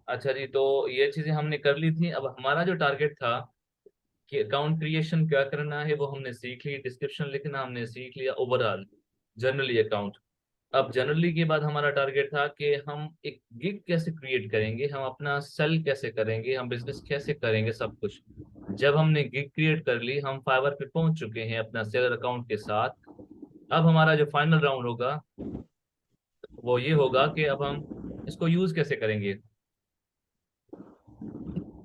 अच्छा जी, तो ये चीजें हमने कर ली थी। अब हमारा जो टारगेट था कि अकाउंट क्रिएशन क्या करना है वो हमने सीख ली, डिस्क्रिप्शन लिखना हमने सीख लिया, ओवरऑल जनरली अकाउंट। अब जनरली के बाद हमारा टारगेट था कि हम एक गिग कैसे क्रिएट करेंगे, हम अपना सेल कैसे करेंगे, हम बिजनेस कैसे करेंगे, सब कुछ। जब हमने गिग क्रिएट कर ली, हम फाइवर पे पहुंच चुके हैं अपना सेलर अकाउंट के साथ। अब हमारा जो फाइनल राउंड होगा वो ये होगा कि अब हम इसको यूज कैसे करेंगे,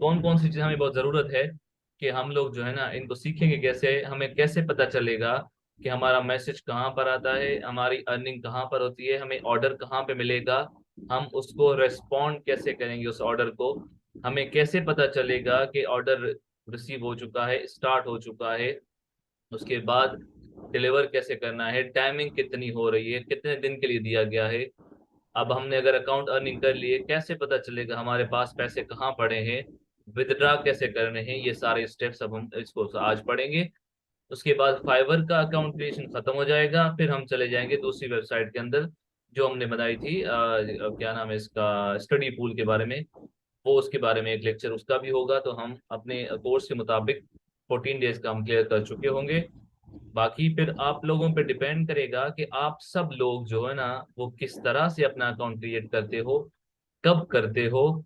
कौन कौन सी चीज हमें बहुत जरूरत है कि हम लोग जो है ना इनको सीखेंगे कैसे, हमें कैसे पता चलेगा कि हमारा मैसेज कहाँ पर आता है, हमारी अर्निंग कहाँ पर होती है, हमें ऑर्डर कहाँ पे मिलेगा, हम उसको रेस्पॉन्ड कैसे करेंगे उस ऑर्डर को, हमें कैसे पता चलेगा कि ऑर्डर रिसीव हो चुका है, स्टार्ट हो चुका है, उसके बाद डिलीवर कैसे करना है, टाइमिंग कितनी हो रही है, कितने दिन के लिए दिया गया है। अब हमने अगर अकाउंट अर्निंग कर लिए, कैसे पता चलेगा हमारे पास पैसे कहाँ पड़े हैं, विदड्रा कैसे करने हैं, ये सारे स्टेप्स अब हम इसको आज पढ़ेंगे। उसके बाद फाइवर का अकाउंट क्रिएशन खत्म हो जाएगा, फिर हम चले जाएंगे दूसरी वेबसाइट के अंदर जो हमने बनाई थी, क्या नाम है इसका, स्टडी पूल के बारे में। वो उसके बारे में एक लेक्चर उसका भी होगा, तो हम अपने कोर्स के मुताबिक 14 डेज का हम क्लियर कर चुके होंगे। बाकी फिर आप लोगों पे डिपेंड करेगा कि आप सब लोग जो है ना वो किस तरह से अपना अकाउंट क्रिएट करते हो, कब करते हो,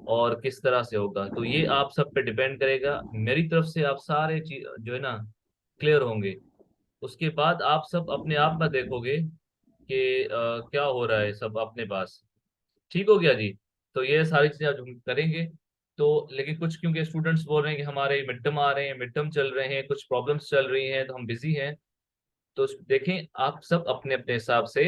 और किस तरह से होगा। तो ये आप सब पे डिपेंड करेगा। मेरी तरफ से आप सारे चीज जो है ना क्लियर होंगे। उसके बाद आप सब अपने आप में देखोगे कि क्या हो रहा है सब अपने पास। ठीक हो गया जी। तो ये सारी चीजें आज हम करेंगे। तो लेकिन कुछ क्योंकि स्टूडेंट्स बोल रहे हैं कि हमारे मिड टर्म आ रहे हैं, मिड टर्म चल रहे हैं, कुछ प्रॉब्लम्स चल रही हैं, तो हम बिजी हैं। तो देखें आप सब अपने अपने हिसाब से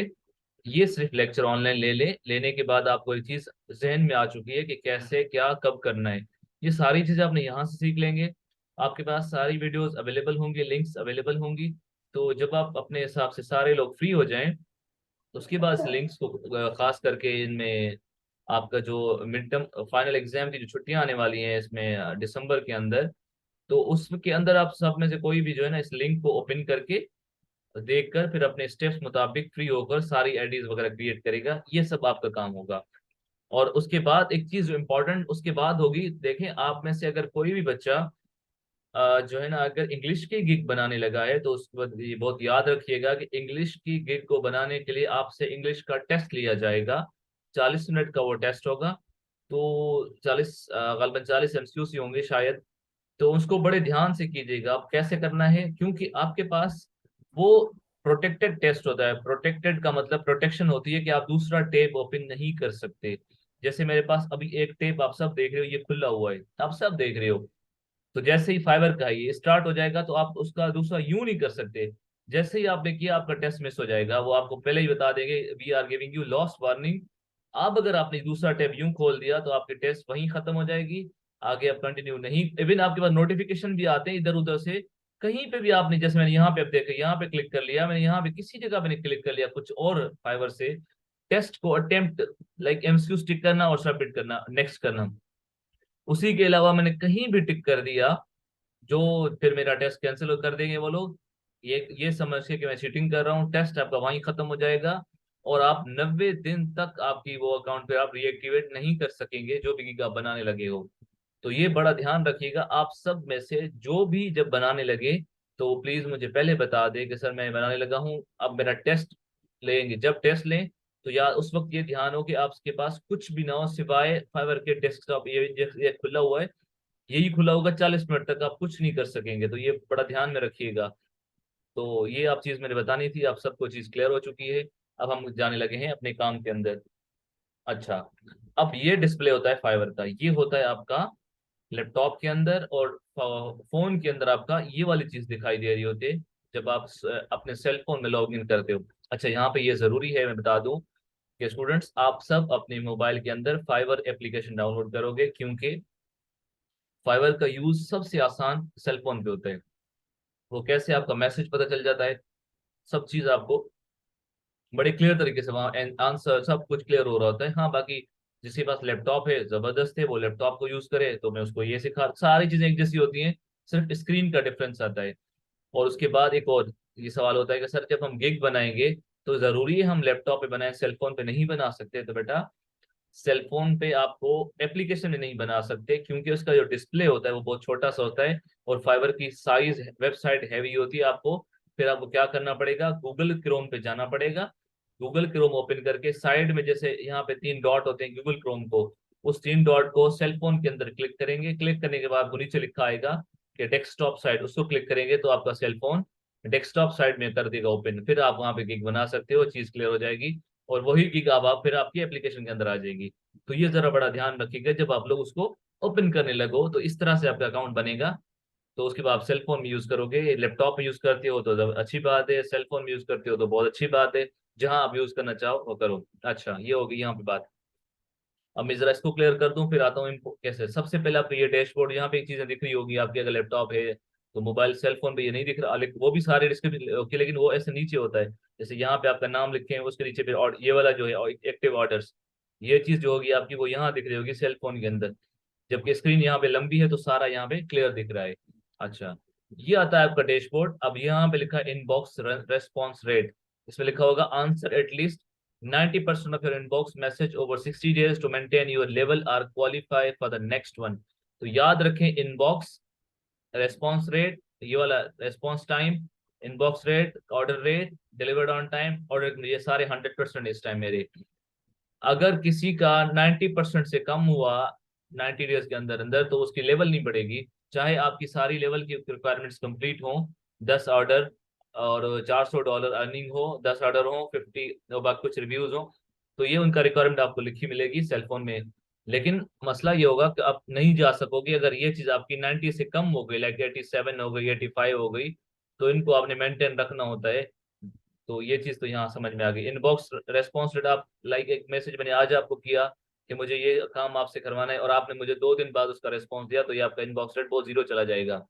ये सिर्फ लेक्चर ऑनलाइन ले लें, लेने के बाद आपको एक चीज जहन में आ चुकी है कि कैसे क्या कब करना है। ये सारी चीजें आपने यहाँ से सीख लेंगे। आपके पास सारी वीडियोस अवेलेबल होंगी, लिंक्स अवेलेबल होंगी। तो जब आप अपने हिसाब से सारे लोग फ्री हो जाएं, उसके बाद इस लिंक्स को खास करके इनमें आपका जो मिड टर्म फाइनल एग्जाम की जो छुट्टियां आने वाली हैं इसमें दिसंबर के अंदर, तो उसके अंदर आप सब में से कोई भी जो है ना इस लिंक को ओपन करके देखकर फिर अपने स्टेप्स मुताबिक फ्री होकर सारी आईडीज वगैरह क्रिएट करेगा। ये सब आपका काम होगा। और उसके बाद एक चीज जो इम्पोर्टेंट उसके बाद होगी, देखें आप में से अगर कोई भी बच्चा जो है ना अगर इंग्लिश की गिग बनाने लगा है, तो उसके बाद ये बहुत याद रखिएगा कि इंग्लिश की गिग को बनाने के लिए आपसे इंग्लिश का टेस्ट लिया जाएगा। 40 मिनट का वो टेस्ट होगा। तो 40 गलबन 40 एमसीक्यू होंगे शायद। तो उसको बड़े ध्यान से कीजिएगा आप कैसे करना है, क्योंकि आपके पास वो प्रोटेक्टेड टेस्ट होता है। प्रोटेक्टेड का मतलब प्रोटेक्शन होती है कि आप दूसरा टेप ओपन नहीं कर सकते। जैसे मेरे पास अभी एक टेप आप सब देख रहे हो, ये खुला हुआ है, आप सब देख रहे हो। तो जैसे ही फाइबर का ये स्टार्ट हो जाएगा तो आप उसका दूसरा यूं नहीं कर सकते। जैसे ही आपने किया आपका टेस्ट मिस हो जाएगा, वो आपको पहले ही बता देंगे we are giving you last warning. अब अगर आपने दूसरा टैब यूं खोल दिया तो आपकी टेस्ट वहीं खत्म हो जाएगी। आगे आप कंटिन्यू नहीं, इवन आपके पास नोटिफिकेशन भी आते हैं इधर उधर से। कहीं पे भी आपने, जैसे मैंने यहाँ पे अब देखा, यहाँ पे क्लिक कर लिया मैंने, यहाँ पे किसी जगह मैंने क्लिक कर लिया कुछ और फाइवर से, टेस्ट को अटेम्प्ट लाइक एमसीक्यू टिक करना और सबमिट करना, नेक्स्ट करना, उसी के अलावा मैंने कहीं भी टिक कर दिया, जो फिर मेरा टेस्ट कैंसिल कर देंगे वो लोग। ये समझ के कि मैं चीटिंग कर रहा हूँ, टेस्ट आपका वहीं खत्म हो जाएगा। और आप 90 दिन तक आपकी वो अकाउंट पे आप रीएक्टिवेट नहीं कर सकेंगे जो भी gig आप बनाने लगे हो। तो ये बड़ा ध्यान रखिएगा। आप सब में से जो भी जब बनाने लगे तो प्लीज मुझे पहले बता दे कि सर मैं बनाने लगा हूँ, अब मेरा टेस्ट लेंगे। जब टेस्ट लें तो यार उस वक्त ये ध्यान हो कि आपके पास कुछ भी ना हो सिवाय फाइवर के डेस्कटॉप, ये खुला हुआ है, यही खुला होगा, 40 मिनट तक आप कुछ नहीं कर सकेंगे। तो ये बड़ा ध्यान में रखिएगा। तो ये आप चीज मैंने बतानी थी, आप सबको चीज क्लियर हो चुकी है। अब हम जाने लगे हैं अपने काम के अंदर। अच्छा, अब ये डिस्प्ले होता है फाइवर का, ये होता है आपका लैपटॉप के अंदर, और फोन के अंदर आपका ये वाली चीज दिखाई दे रही होती है जब आप अपने सेल फोन में लॉग इन करते हो। अच्छा, यहाँ पे ये जरूरी है मैं बता दूं कि स्टूडेंट्स आप सब अपने मोबाइल के अंदर फाइवर एप्लीकेशन डाउनलोड करोगे, क्योंकि फाइवर का यूज सबसे आसान सेल फोन पे होता है। वो कैसे आपका मैसेज पता चल जाता है, सब चीज आपको बड़े क्लियर तरीके से वहाँ आंसर सब कुछ क्लियर हो रहा होता है। हाँ बाकी जिसके पास लैपटॉप है जबरदस्त है, वो लैपटॉप को यूज करे, तो मैं उसको ये सिखा, सारी चीजें एक जैसी होती हैं, सिर्फ स्क्रीन का डिफरेंस आता है। और उसके बाद एक और ये सवाल होता है कि सर जब हम गिग बनाएंगे तो जरूरी है हम लैपटॉप पे बनाएं, सेलफोन पे नहीं बना सकते? तो बेटा सेलफोन पे आपको एप्लीकेशन में नहीं बना सकते, क्योंकि उसका जो डिस्प्ले होता है वो बहुत छोटा सा होता है, और फाइबर की साइज वेबसाइट हैवी होती है। आपको फिर आपको क्या करना पड़ेगा, गूगल क्रोम पे जाना पड़ेगा। गूगल क्रोम ओपन करके साइड में जैसे यहाँ पे 3 डॉट होते हैं गूगल क्रोम को, उस 3 डॉट को सेलफोन के अंदर क्लिक करेंगे। क्लिक करने के बाद वो नीचे लिखा आएगा कि डेस्कटॉप साइड, उसको क्लिक करेंगे तो आपका सेलफोन डेस्कटॉप साइड में कर देगा ओपन। फिर आप वहां पे गिग बना सकते हो, चीज क्लियर हो जाएगी, और वही गिग आप फिर आपकी एप्लीकेशन के अंदर आ जाएगी। तो ये जरा बड़ा ध्यान रखिएगा जब आप लोग उसको ओपन करने लगो, तो इस तरह से आपका अकाउंट बनेगा। तो उसके बाद आप सेल फोन में यूज करोगे, लैपटॉप में यूज करते हो तो अच्छी बात है, सेल फोन में यूज करते हो तो बहुत अच्छी बात है, जहां आप यूज करना चाहो वो करो। अच्छा, ये होगी यहाँ पे बात। अब मैं जरा इसको क्लियर कर दूं, फिर आता हूँ इनको कैसे। सबसे पहले आपको ये डैशबोर्ड, यहाँ पे एक चीजें दिख रही होगी आपकी, अगर लैपटॉप है तो मोबाइल सेल फोन पे ये नहीं दिख रहा, लेकिन वो भी सारे डिस्क्रिप्शन ओके, लेकिन वो ऐसे नीचे होता है। जैसे यहाँ पे आपका नाम लिखे हैं, उसके नीचे पे और ये वाला जो है एक्टिव ऑर्डर्स, ये चीज जो होगी आपकी वो यहाँ दिख रही होगी सेल फोन के अंदर, जबकि स्क्रीन यहाँ पे लंबी है तो सारा यहाँ पे क्लियर दिख रहा है। अच्छा, ये आता है आपका डैशबोर्ड। अब यहाँ पे लिखा है इनबॉक्स रेस्पॉन्स रेट, इसमें लिखा होगा answer at least 90% of your inbox message over 60 days to maintain your level or qualify for the next one। तो याद रखें, इनबॉक्स रेस्पॉन्स रेट, ये वाला response time, inbox rate, order rate, delivered on time, order, ये सारे 100% इस time मेरे। अगर किसी का 90% से कम हुआ 90 डेज के अंदर अंदर, तो उसकी लेवल नहीं बढ़ेगी, चाहे आपकी सारी लेवल की रिक्वायरमेंट्स कंप्लीट हो, 10 ऑर्डर और $400 अर्निंग हो, 10 ऑर्डर हो, 50 और बाकी कुछ रिव्यूज हो, तो ये उनका रिक्वायरमेंट आपको लिखी मिलेगी सेलफोन में। लेकिन मसला ये होगा कि आप नहीं जा सकोगे अगर ये चीज आपकी 90 से कम हो गई, लाइक 87 हो गई, 85 हो गई, तो इनको आपने मेंटेन रखना होता है। तो ये चीज तो यहाँ समझ में आ गई। इनबॉक्स रेस्पॉन्स रेट, आप लाइक एक मैसेज मैंने आज आपको किया कि मुझे ये काम आपसे करवाना है, और आपने मुझे 2 दिन बाद उसका रेस्पॉन्स दिया, तो ये आपका इनबॉक्स रेट बहुत जीरो चला जाएगा।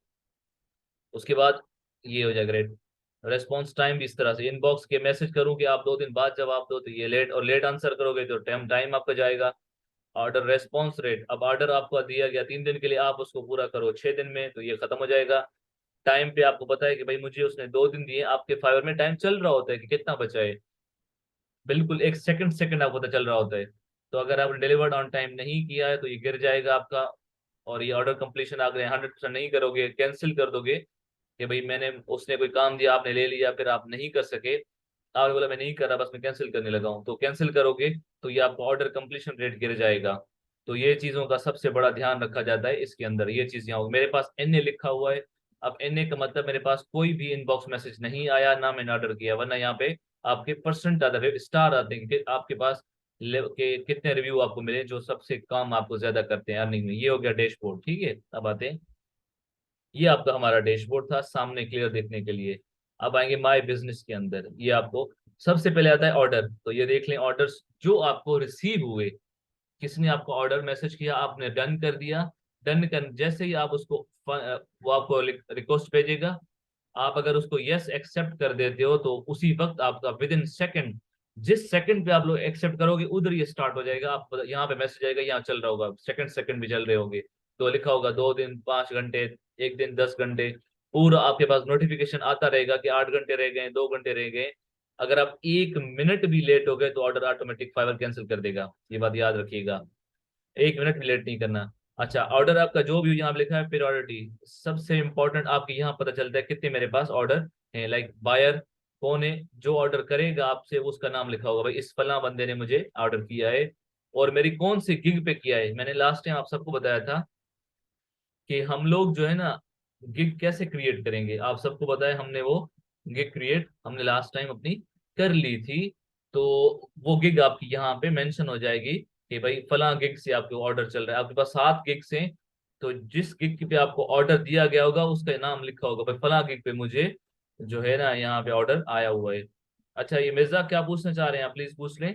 उसके बाद ये हो जाएगा रेट। रेस्पॉन्स टाइम भी इस तरह से, इनबॉक्स के मैसेज करूँ कि आप 2 दिन बाद जवाब दो, तो ये लेट, और लेट आंसर करोगे तो टाइम टाइम आपका जाएगा। ऑर्डर रेस्पॉन्स रेट, अब ऑर्डर आपको दिया गया 3 दिन के लिए, आप उसको पूरा करो 6 दिन में, तो ये खत्म हो जाएगा। टाइम पे आपको पता है कि भाई मुझे उसने 2 दिन दिए, आपके फाइवर में टाइम चल रहा होता है कि कितना बचा है, बिल्कुल एक सेकंड सेकंड आपको पता चल रहा होता है। तो अगर आपने डिलीवर्ड ऑन टाइम नहीं किया है तो ये गिर जाएगा आपका। और ये ऑर्डर कंप्लीशन अगर 100% नहीं करोगे, कैंसिल कर दोगे कि भाई मैंने, उसने कोई काम दिया आपने ले लिया, फिर आप नहीं कर सके, आपने बोला मैं नहीं कर रहा बस मैं कैंसिल करने लगा हूँ, तो कैंसिल करोगे तो ये आपका ऑर्डर कंप्लीशन रेट गिर जाएगा। तो ये चीज़ों का सबसे बड़ा ध्यान रखा जाता है इसके अंदर। ये चीज़ यहाँ मेरे पास एनए लिखा हुआ है। अब एनए का मतलब मेरे पास कोई भी इनबॉक्स मैसेज नहीं आया, ना मैंने ऑर्डर किया, वरना यहाँ पे आपके परसेंट आते हैं, स्टार आते हैं कि आपके पास के कितने रिव्यू आपको मिले, जो सबसे काम आपको ज्यादा करते हैं अर्निंग में। ये हो गया डैशबोर्ड, ठीक है। अब आते हैं, ये आपका हमारा डैशबोर्ड था सामने क्लियर देखने के लिए। अब आएंगे माय बिजनेस के अंदर। ये आपको सबसे पहले आता है ऑर्डर, तो ये देख लें ऑर्डर्स जो आपको रिसीव हुए। किसने आपको ऑर्डर मैसेज किया, आपने डन कर दिया, डन कर जैसे ही आप उसको वो आपको रिक्वेस्ट भेजेगा, आप अगर उसको यस एक्सेप्ट कर देते हो तो उसी वक्त आपका विद इन सेकेंड, जिस सेकंड पे आप लोग एक्सेप्ट करोगे उधर ये स्टार्ट हो जाएगा। आप यहाँ पे मैसेज आएगा, यहाँ चल रहा होगा, सेकंड सेकंड भी चल रहे होंगे, तो लिखा होगा 2 दिन, 5 घंटे, एक दिन, 10 घंटे, पूरा आपके पास नोटिफिकेशन आता रहेगा कि 8 घंटे रह गए, 2 घंटे रह गए। अगर आप 1 मिनट भी लेट हो गए तो ऑर्डर ऑटोमेटिक फाइवर कैंसिल कर देगा, ये बात याद रखिएगा, 1 मिनट भी लेट नहीं करना। अच्छा, ऑर्डर आपका जो भी यहाँ पे लिखा है प्रायोरिटी, सबसे इंपॉर्टेंट आपके यहाँ पता चलता है कितने मेरे पास ऑर्डर है, लाइक बायर कौन है, जो ऑर्डर करेगा आपसे उसका नाम लिखा होगा, भाई इस फला बंदे ने मुझे ऑर्डर किया है, और मेरी कौन सी गिग पे किया है। मैंने लास्ट टाइम आप सबको बताया था कि हम लोग जो है ना गिग कैसे क्रिएट करेंगे, आप सबको बताया हमने, वो गिग क्रिएट हमने लास्ट टाइम अपनी कर ली थी। तो वो गिग आपकी यहाँ पे मेंशन हो जाएगी कि भाई फला गिग से आपको ऑर्डर चल रहा है, आपके पास 7 गिग्स हैं, तो जिस गिग पे आपको ऑर्डर दिया गया होगा उसका नाम लिखा होगा, भाई फला गिग पे मुझे जो है ना यहाँ पे ऑर्डर आया हुआ है। अच्छा, ये मिर्जा क्या पूछना चाह रहे हैं आप, प्लीज पूछ लें।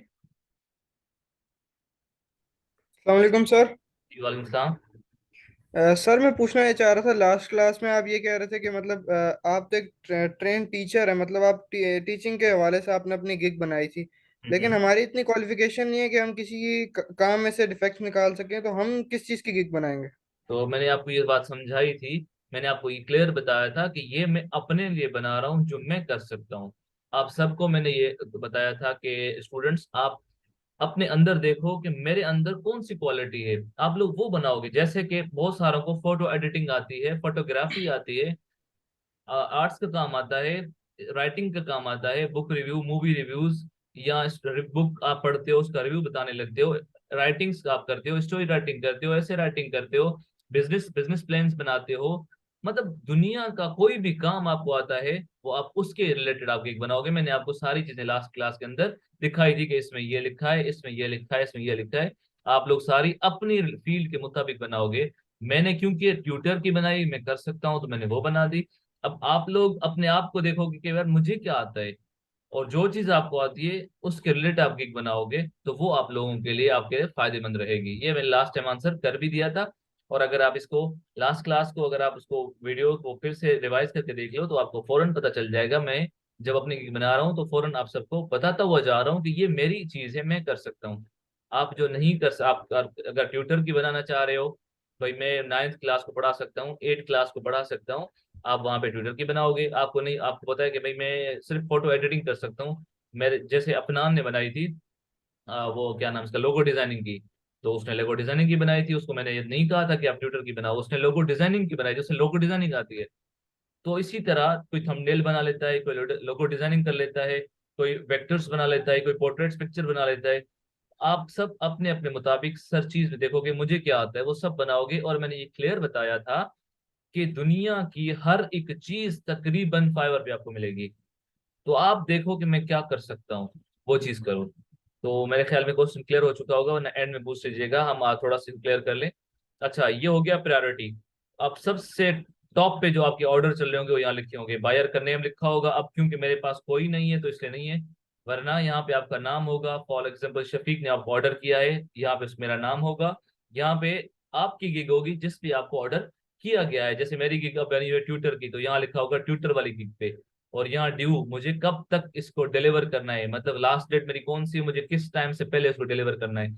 अस्सलाम वालेकुम सर। वालेकुम सलाम। सर मैं पूछना ये चाह रहा था, लास्ट क्लास में आप ये कह रहे थे कि मतलब आप तो एक ट्रेन टीचर है, मतलब आप टीचिंग के हवाले से आपने अपनी गिग बनाई थी। लेकिन हम्म। हमारी इतनी क्वालिफिकेशन नहीं है कि हम किसी काम में से डिफेक्ट निकाल सकें, तो हम किस चीज़ की गिग बनाएंगे? तो मैंने आपको ये बात समझाई थी, मैंने आपको ये क्लियर बताया था कि ये मैं अपने लिए बना रहा हूँ जो मैं कर सकता हूँ। आप सबको मैंने ये बताया था कि स्टूडेंट्स, आप अपने अंदर देखो कि मेरे अंदर कौन सी क्वालिटी है, आप लोग वो बनाओगे। जैसे कि बहुत सारों को फोटो एडिटिंग आती है, फोटोग्राफी आती है, आर्ट्स का काम आता है, राइटिंग का काम आता है, बुक रिव्यू, मूवी रिव्यूज, या बुक आप पढ़ते हो उसका रिव्यू बताने लगते हो, राइटिंग्स आप करते हो, स्टोरी राइटिंग करते हो, ऐसे राइटिंग करते हो, बिजनेस बिजनेस प्लान्स बनाते हो। मतलब दुनिया का कोई भी काम आपको आता है, वो आप उसके रिलेटेड आप एक बनाओगे। मैंने आपको सारी चीजें लास्ट क्लास के अंदर दिखाई थी कि इसमें ये लिखा है, इसमें ये लिखा है, इसमें ये लिखा है। आप लोग सारी अपनी फील्ड के मुताबिक बनाओगे। मैंने क्योंकि ट्यूटर की बनाई, मैं कर सकता हूँ, तो मैंने वो बना दी। अब आप लोग अपने आप को देखोगे कि यार मुझे क्या आता है, और जो चीज आपको आती है उसके रिलेटेड आप गिग बनाओगे, तो वो आप लोगों के लिए आपके लिए फायदेमंद रहेगी। ये मैंने लास्ट टाइम आंसर कर भी दिया था। और अगर आप इसको लास्ट क्लास को, अगर आप उसको वीडियो को फिर से रिवाइज करके देख लो, तो आपको फौरन पता चल जाएगा। मैं जब अपनी गिग बना रहा हूँ तो फौरन आप सबको बताता हुआ जा रहा हूँ कि ये मेरी चीज है, मैं कर सकता हूँ। आप जो नहीं कर आप अगर ट्यूटर की बनाना चाह रहे हो, भाई मैं 9th क्लास को पढ़ा सकता हूँ, 8th क्लास को पढ़ा सकता हूँ, आप वहां पे ट्विटर की बनाओगे। आपको नहीं, आपको पता है कि भाई मैं सिर्फ फोटो एडिटिंग कर सकता हूँ। मेरे जैसे अपनान ने बनाई थी, वो क्या नाम, इसका लोगो डिजाइनिंग की, तो उसने लोगो डिजाइनिंग की बनाई थी, उसको मैंने ये नहीं कहा था कि आप ट्विटर की बनाओ, उसने लोगो डिजाइनिंग की बनाई, जिससे लोगो डिजाइनिंग आती है। तो इसी तरह कोई थंबनेल बना लेता है, कोई लोगो डिजाइनिंग कर लेता है, कोई वेक्टर्स बना लेता है, कोई पोर्ट्रेट्स पिक्चर बना लेता है। आप सब अपने अपने मुताबिक हर चीज में देखोगे मुझे क्या आता है वो सब बनाओगे। और मैंने ये क्लियर बताया था कि दुनिया की हर एक चीज तकरीबन फाइवर पे आपको मिलेगी। तो आप देखो कि मैं क्या कर सकता हूँ, वो चीज करो। तो मेरे ख्याल में क्वेश्चन क्लियर हो चुका होगा, वरना एंड में पूछ लीजिएगा, हम थोड़ा सा क्लियर कर लें। अच्छा, ये हो गया प्रायोरिटी। अब सबसे टॉप पे जो आपके ऑर्डर चल रहे होंगे वो यहाँ लिखे होंगे, बायर का नेम लिखा होगा। अब क्योंकि मेरे पास कोई नहीं है तो इसलिए नहीं है, वरना यहाँ पे आपका नाम होगा। फॉर एग्जाम्पल शफीक ने आपको ऑर्डर किया है, यहाँ पे मेरा नाम होगा। यहाँ पे आपकी गिग होगी जिस पे आपको ऑर्डर किया गया है। जैसे मेरी गिग अब बनी हुई है ट्विटर की, तो यहाँ लिखा होगा ट्विटर वाली गिग पे। और यहाँ ड्यू, मुझे कब तक इसको डिलीवर करना है, मतलब लास्ट डेट मेरी कौन सी है, मुझे किस टाइम से पहले इसको डिलीवर करना है।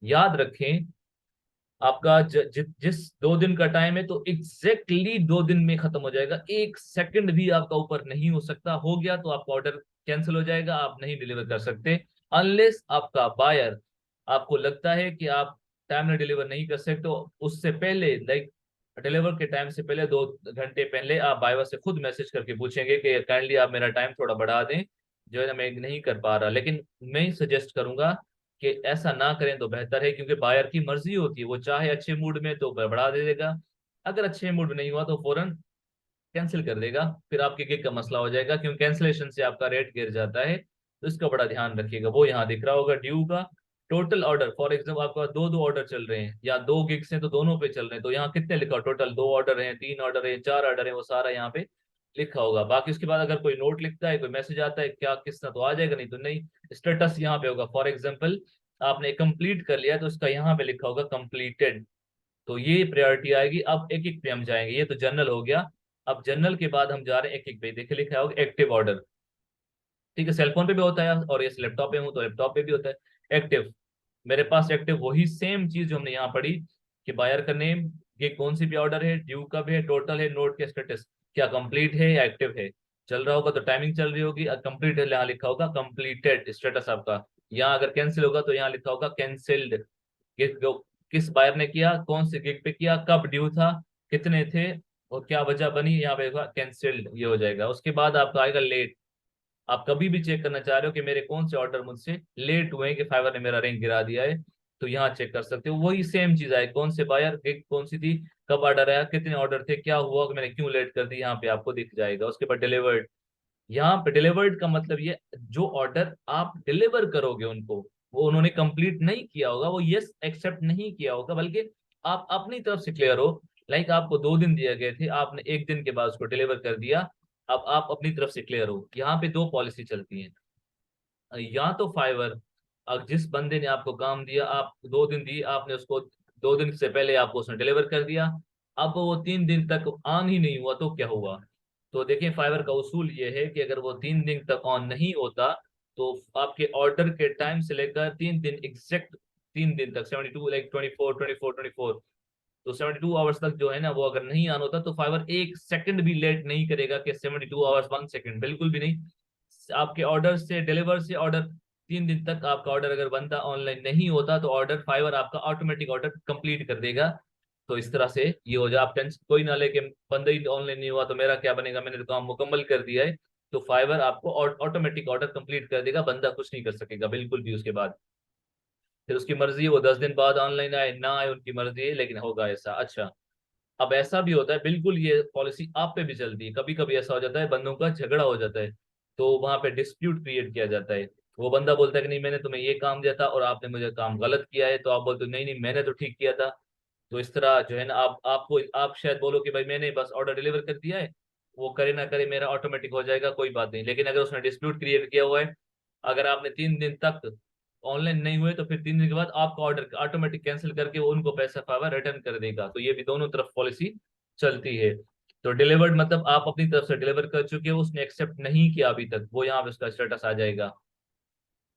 याद रखें, आपका जिस 2 दिन का टाइम है तो एग्जैक्टली 2 दिन में खत्म हो जाएगा। 1 सेकंड भी आपका ऊपर नहीं हो सकता, हो गया तो आपका ऑर्डर कैंसिल हो जाएगा, आप नहीं डिलीवर कर सकते। अनलेस आपका बायर, आपको लगता है कि आप टाइम में डिलीवर नहीं कर सकते, तो उससे पहले, लाइक डिलीवर के टाइम से पहले 2 घंटे पहले आप बायर से खुद मैसेज करके पूछेंगे कि काइंडली आप मेरा टाइम थोड़ा बढ़ा दें, जो है ना मैं नहीं कर पा रहा। लेकिन मैं सजेस्ट करूंगा कि ऐसा ना करें तो बेहतर है, क्योंकि बायर की मर्जी होती है, वो चाहे अच्छे मूड में तो बढ़ा दे देगा, अगर अच्छे मूड में नहीं हुआ तो फौरन कैंसिल कर देगा। फिर आपके गिग का मसला हो जाएगा, क्योंकि कैंसिलेशन से आपका रेट गिर जाता है। तो इसका बड़ा ध्यान रखिएगा। वो यहाँ दिख रहा होगा ड्यू का टोटल ऑर्डर। फॉर एग्जाम्पल आपका दो दो ऑर्डर चल रहे हैं, या 2 गिग्स हैं तो दोनों पे चल रहे हैं, तो यहाँ कितने लिखा हो, टोटल 2 ऑर्डर हैं, 3 ऑर्डर हैं, 4 ऑर्डर हैं, वो सारा यहाँ पे लिखा होगा। बाकी उसके बाद अगर कोई नोट लिखता है, कोई मैसेज आता है क्या किसना, तो आ जाएगा, नहीं तो नहीं। स्टेटस यहाँ पे होगा, फॉर एग्जाम्पल आपने कंप्लीट कर लिया तो इसका यहाँ पे लिखा होगा कंप्लीटेड। तो ये प्रायोरिटी आएगी। अब एक एक पे हम जाएंगे, ये तो जनरल हो गया। अब जनरल के बाद हम जा रहे हैं एक एक पे। देखिए लिखा होगा एक्टिव ऑर्डर, ठीक है, सेलफोन पे भी होता है, और ये लैपटॉप पे हूँ तो लैपटॉप पे भी होता है एक्टिव। मेरे पास एक्टिव वही सेम चीज जो हमने यहाँ पढ़ी, कि बायर का नेम, ये कौन सी पे ऑर्डर है, ड्यू कब है, टोटल है, नोट के स्टेटस क्या कंप्लीट है या एक्टिव है। चल रहा होगा तो टाइमिंग चल रही होगी, कंप्लीट है यहाँ लिखा होगा कंप्लीटेड स्टेटस आपका। यहाँ अगर कैंसिल होगा तो यहाँ लिखा होगा कैंसिल्ड। किस बायर ने किया, कौन से गिग पे किया, कब ड्यू था, कितने थे, और क्या वजह बनी, यहाँ पे कैंसिल्ड, ये हो जाएगा। उसके बाद आपका आएगा लेट। आप कभी भी चेक करना चाह रहे हो कि मेरे कौन से ऑर्डर मुझसे लेट हुए हैं, कि फाइवर ने मेरा रैंक गिरा दिया है, तो यहाँ चेक कर सकते हो। वही सेम चीज आए, कौन से बायर, गिग कौन सी थी, कब ऑर्डर आया, कितने ऑर्डर थे, क्या हुआ कि मैंने क्यों लेट कर दी, यहाँ पे आपको दिख जाएगा। उसके बाद डिलीवर्ड। यहाँ पे डिलीवर्ड का मतलब ये, जो ऑर्डर आप डिलीवर करोगे उनको, वो उन्होंने कंप्लीट नहीं किया होगा, वो यस एक्सेप्ट नहीं किया होगा, बल्कि आप अपनी तरफ से क्लियर हो। लाइक आपको 2 दिन दिए गए थे, आपने एक दिन के बाद उसको डिलीवर कर दिया। अब आप अपनी तरफ से क्लियर हो। यहाँ पे 2 पॉलिसी चलती है। या तो फाइवर, अब जिस बंदे ने आपको काम दिया, आप 2 दिन दिए, आपने उसको 2 दिन से पहले आपको उसने डिलीवर कर दिया, अब वो 3 दिन तक ऑन ही नहीं हुआ, तो क्या हुआ। तो देखिए फाइवर का उसूल ये है कि अगर वो 3 दिन तक ऑन नहीं होता, तो आपके ऑर्डर के टाइम से लेकर 3 दिन एग्जैक्ट, 3 दिन तक 72, लाइक 24 24 24, तो 72 आवर्स तक जो है ना, वो अगर नहीं ऑन होता तो फाइवर 1 सेकंड भी लेट नहीं करेगा कि 72 आवर्स 1 सेकंड, बिल्कुल भी नहीं। आपके ऑर्डर से, डिलीवर से ऑर्डर 3 दिन तक आपका ऑर्डर अगर बंदा ऑनलाइन नहीं होता तो ऑर्डर फाइवर आपका ऑटोमेटिक ऑर्डर कंप्लीट कर देगा। तो इस तरह से ये हो जाए, आप टेंशन कोई ना लेके बंदा ही ऑनलाइन नहीं हुआ तो मेरा क्या बनेगा, मैंने तो काम मुकम्मल कर दिया है। तो फाइवर आपको ऑटोमेटिक ऑर्डर कंप्लीट कर देगा, बंदा कुछ नहीं कर सकेगा बिल्कुल भी उसके बाद। फिर उसकी मर्जी है वो 10 दिन बाद ऑनलाइन आए ना आए, उनकी मर्जी है, लेकिन होगा ऐसा। अच्छा, अब ऐसा भी होता है, बिल्कुल ये पॉलिसी आप पे भी चलती है, कभी कभी ऐसा हो जाता है बंदों का झगड़ा हो जाता है, तो वहां पे डिस्प्यूट क्रिएट किया जाता है। वो बंदा बोलता है कि नहीं मैंने तुम्हें ये काम दिया था और आपने मुझे काम गलत किया है, तो आप बोलते हो नहीं नहीं मैंने तो ठीक किया था। तो इस तरह जो है ना, आप शायद बोलो कि भाई मैंने बस ऑर्डर डिलीवर कर दिया है, वो करे ना करे मेरा ऑटोमेटिक हो जाएगा कोई बात नहीं, लेकिन अगर उसने डिस्प्यूट क्रिएट किया हुआ है, अगर आपने 3 दिन तक ऑनलाइन नहीं हुए तो फिर 3 दिन के बाद आपका ऑर्डर ऑटोमेटिक कैंसिल करके वो उनको पैसा पावर रिटर्न कर देगा। तो ये भी दोनों तरफ पॉलिसी चलती है। तो डिलीवर्ड मतलब आप अपनी तरफ से डिलीवर कर चुके हो, उसने एक्सेप्ट नहीं किया अभी तक, वो यहाँ पे उसका स्टेटस आ जाएगा।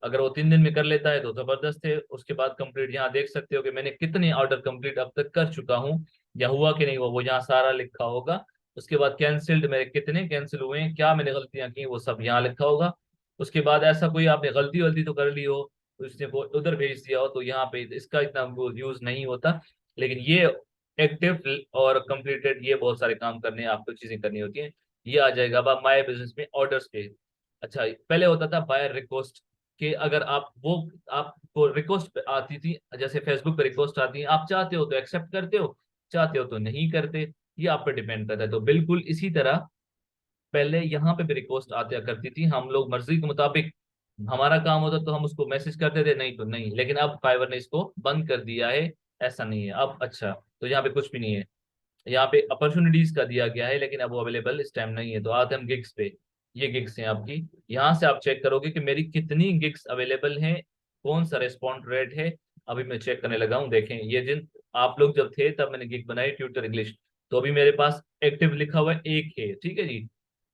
अगर वो 3 दिन में कर लेता है तो जबरदस्त है, उसके बाद कंप्लीट यहाँ देख सकते हो कि मैंने कितने ऑर्डर कंप्लीट अब तक कर चुका हूँ, या हुआ कि नहीं हुआ वो यहाँ सारा लिखा होगा। उसके बाद कैंसिल्ड मेरे कितने कैंसिल हुए हैं, क्या मैंने गलतियां की, वो सब यहाँ लिखा होगा। उसके बाद ऐसा कोई आपने गलती वलती तो कर ली हो, तो उसने वो उधर भेज दिया हो, तो यहाँ पे इसका इतना यूज नहीं होता। लेकिन ये एक्टिव और कंप्लीटेड, ये बहुत सारे काम करने हैं, आपको चीजें करनी होती हैं। ये आ जाएगा अब माय बिजनेस में ऑर्डर्स पे। अच्छा, पहले होता था बायर रिक्वेस्ट, कि अगर आप वो आपको रिक्वेस्ट आती थी, जैसे फेसबुक पे रिक्वेस्ट आती है, आप चाहते हो तो एक्सेप्ट करते हो, चाहते हो तो नहीं करते, ये आप पे डिपेंड करता है। तो बिल्कुल इसी तरह पहले यहाँ पे भी रिक्वेस्ट आते करती थी, हम लोग मर्जी के मुताबिक हमारा काम होता तो हम उसको मैसेज करते थे, नहीं तो नहीं। लेकिन अब फाइवर ने इसको बंद कर दिया है, ऐसा नहीं है अब। अच्छा, तो यहाँ पे कुछ भी नहीं है, यहाँ पे अपॉर्चुनिटीज का दिया गया है, लेकिन अब वो अवेलेबल इस टाइम नहीं है। तो आते हम गिग्स पे। ये गिग्स हैं आपकी, यहाँ से आप चेक करोगे कि मेरी कितनी गिग्स अवेलेबल हैं, कौन सा रिस्पॉन्ड रेट है। अभी मैं चेक करने लगा हूँ, देखें ये जिन आप लोग जब थे तब मैंने गिग बनाई ट्यूटर इंग्लिश, तो अभी मेरे पास एक्टिव लिखा हुआ है एक है, ठीक है जी।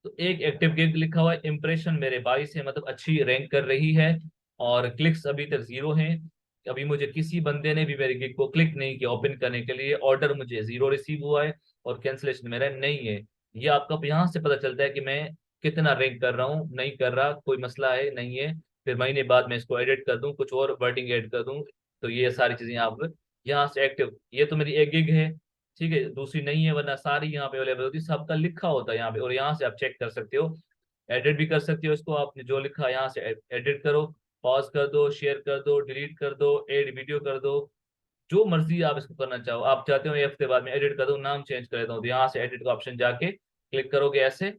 तो एक एक्टिव गिग लिखा हुआ है, इंप्रेशन मेरे 22 है, मतलब अच्छी रैंक कर रही है। और क्लिक्स अभी तक 0 हैं। अभी मुझे किसी बंदे ने भी मेरे गिग को क्लिक नहीं किया ओपन करने के लिए, ऑर्डर मुझे 0 रिसीव हुआ है, और कैंसिलेशन मेरा नहीं है। ये आपका यहाँ से पता चलता है कि मैं कितना रैंक कर रहा हूँ, नहीं कर रहा, कोई मसला है नहीं है। फिर महीने बाद मैं इसको एडिट कर दूं, कुछ और वर्डिंग ऐड कर दूं, तो ये सारी चीजें आप यहाँ से एक्टिव, ये तो मेरी एक गिग है, ठीक है, दूसरी नहीं है, वरना सारी यहाँ पे अवेलेबल होती है, सबका लिखा होता है यहाँ पे, और यहाँ से आप चेक कर सकते हो, एडिट भी कर सकते हो इसको। आपने जो लिखा यहाँ से एडिट करो, पॉज कर दो, शेयर कर दो, डिलीट कर दो, एड वीडियो कर दो, जो मर्जी आप इसको करना चाहो। आप चाहते हो एक हफ्ते बाद में एडिट कर दूं, नाम चेंज कर देता हूँ, तो यहाँ से एडिट का ऑप्शन जाके क्लिक करोगे ऐसे,